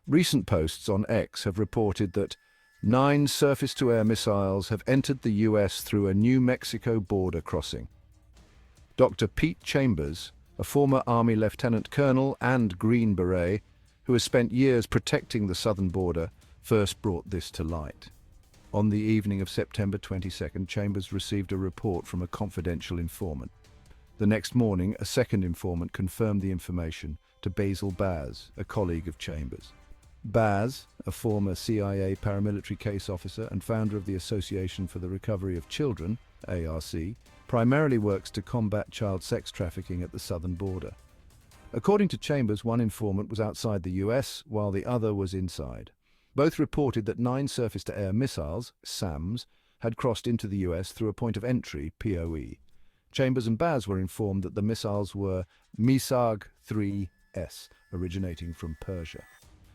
Recent posts on X have reported that 9 surface-to-air missiles have entered the US through a New Mexico border crossing. Dr. Pete Chambers, a former Army Lieutenant Colonel and Green Beret, who has spent years protecting the southern border, first brought this to light. On the evening of September 22nd, Chambers received a report from a confidential informant. The next morning, a second informant confirmed the information to Bazzel Baz, a colleague of Chambers. Baz, a former CIA Paramilitary Case Officer and founder of the Association for the Recovery of Children, ARC, primarily works to combat child sex trafficking at the southern border. According to Chambers, one informant was outside the US while the other was inside. Both reported that 9 surface-to-air missiles, SAMs, had crossed into the US through a point of entry, POE. Chambers and Baz were informed that the missiles were MiSAG-3S, originating from Persia.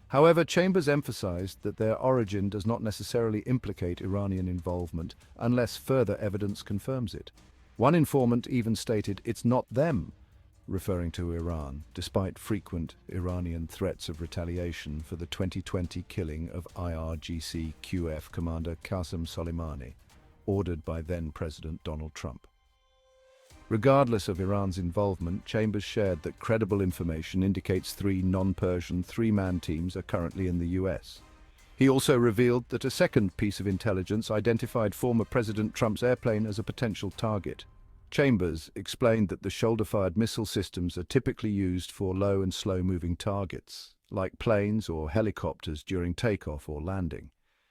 However, Chambers emphasized that their origin does not necessarily implicate Iranian involvement unless further evidence confirms it. One informant even stated, "It's not them," referring to Iran, despite frequent Iranian threats of retaliation for the 2020 killing of IRGC-QF commander Qasem Soleimani, ordered by then-President Donald Trump. Regardless of Iran's involvement, Chambers shared that credible information indicates 3 non-Persian 3-man teams are currently in the US. He also revealed that a second piece of intelligence identified former President Trump's airplane as a potential target. Chambers explained that the shoulder-fired missile systems are typically used for low and slow-moving targets, like planes or helicopters during takeoff or landing.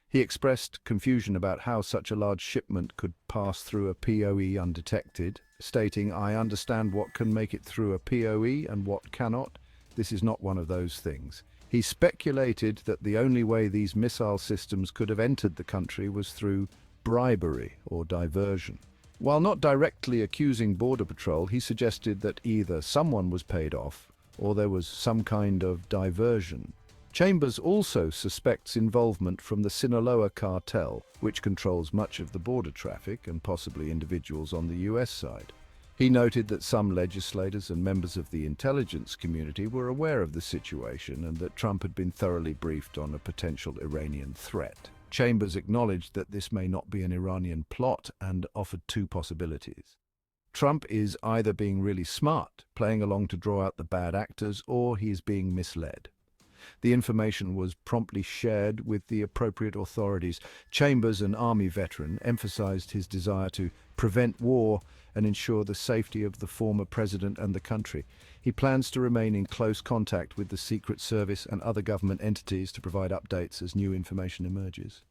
He expressed confusion about how such a large shipment could pass through a POE undetected, stating, "I understand what can make it through a POE and what cannot. This is not one of those things." He speculated that the only way these missile systems could have entered the country was through bribery or diversion. While not directly accusing Border Patrol, he suggested that either someone was paid off or there was some kind of diversion. Chambers also suspects involvement from the Sinaloa cartel, which controls much of the border traffic and possibly individuals on the US side. He noted that some legislators and members of the intelligence community were aware of the situation and that Trump had been thoroughly briefed on a potential Iranian threat. Chambers acknowledged that this may not be an Iranian plot and offered 2 possibilities. Trump is either being really smart, playing along to draw out the bad actors, or he is being misled. The information was promptly shared with the appropriate authorities. Chambers, an Army veteran, emphasized his desire to prevent war and ensure the safety of the former president and the country. He plans to remain in close contact with the Secret Service and other government entities to provide updates as new information emerges.